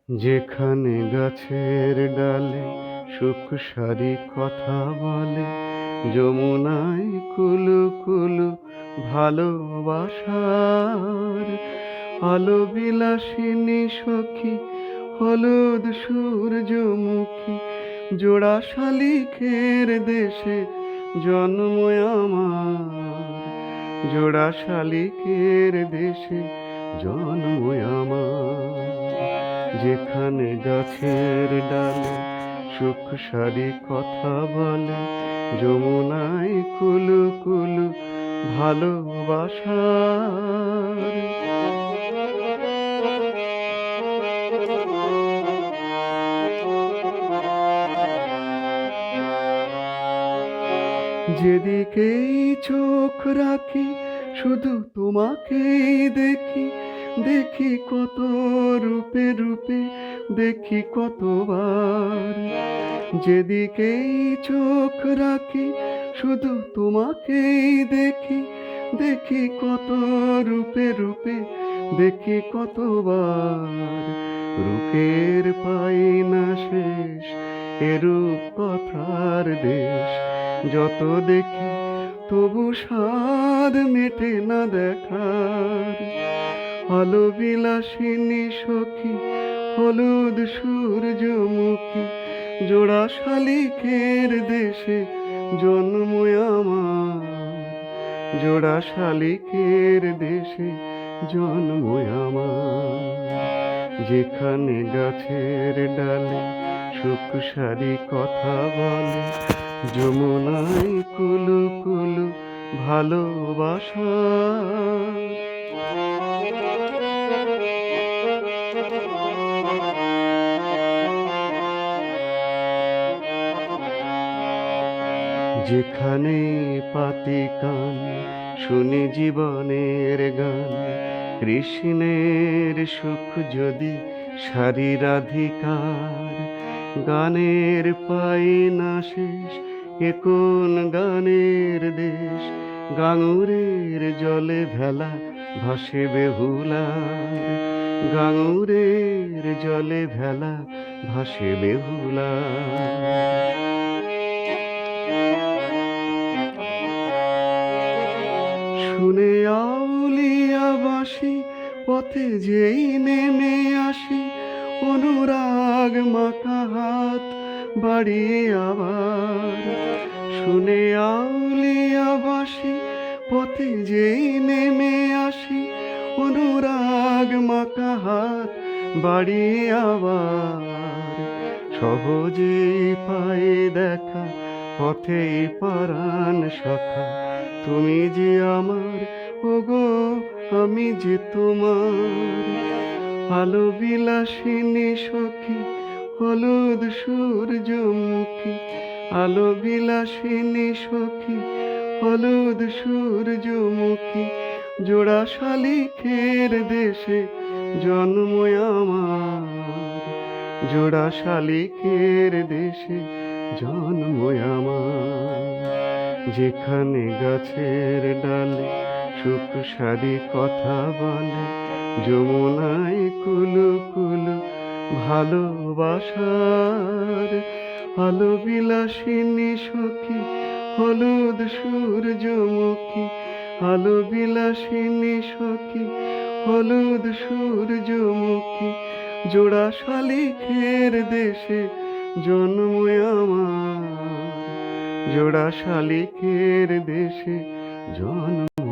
যেখানে গাছের ডালে সুখ সারি কথা বলে, যমুনায় কুলু কুলু ভালোবাসার আলো বিলাসিনী সখী, হলুদ সূর্যমুখী, জোড়া শালিকের দেশে জন্ম আমার, জোড়া শালিকের দেশে জন্ম আমার। যেখানে গাছের ডালে সুখ সারি কথা বলে, যমুনায় কুলু কুলু ভালোবাসার যেদিকেই চোখ রাখি শুধু তোমাকেই দেখি, দেখি কত রূপে রূপে, দেখি কতবার। যেদিকেই চোখ রাখি শুধু তোমাকেই দেখি, দেখি কত রূপে রূপে, দেখি কতবার। রূপের পাই না শেষ, এরূপ কথার দেশ, যত দেখি তবু স্বাদ মেটে না দেখার। আলো বিলাসিনী সখী, হলুদ সূর্যমুখী, জোড়া শালিকের দেশে জন্ম আমার, জোড়া শালিকের দেশে জন্ম আমার। যেখানে গাছের ডালে সুখ সারি কথা বলে, যমুনায় কুলু কুলু ভালোবাসা। যেখানে পাতি কান শুনি জীবনের গান, কৃষ্ণের সুখ যদি সারি রাধিকার। গানের পাই না শেষ, এ কোন গানের দেশ, গাঙুরের জলে ভেলা ভাসে বেহুলার, গাঙুরের জলে ভেলা ভাসে বেহুলার। শুনে আউলিয়া বাঁশি পথে যেই নেমে আসি, অনুরাগ মাখা হাত বাড়িয়ে আবার। শুনে আউলিয়া বাঁশি পথে যেই নেমে আসি, অনুরাগ মাখা হাত বাড়িয়ে আবার। সহজে পাই দেখা পথেই পরাণ সখা, তুমি যে আমার, ওগো আমি যে তোমার। আলো বিলাসিনী সখী, হলুদ সূর্যমুখী, আলো বিলাসিনী সখী, হলুদ সূর্যমুখী, জোড়া শালিকের দেশে জন্ম আমার, জোড়া শালিকের দেশে জন্ম আমার। যেখানে গাছের ডালে সুখ সারি কথা বলে, যমুনায় কুলু কুলু ভালোবাসার আলো বিলাসিনী সখী, হলুদ সূর্যমুখী, আলো বিলাসিনী সখী, হলুদ সূর্যমুখী, জোড়া শালিকের দেশে জন্ম আমার, জোড়া শালিকের দেশে জন্ম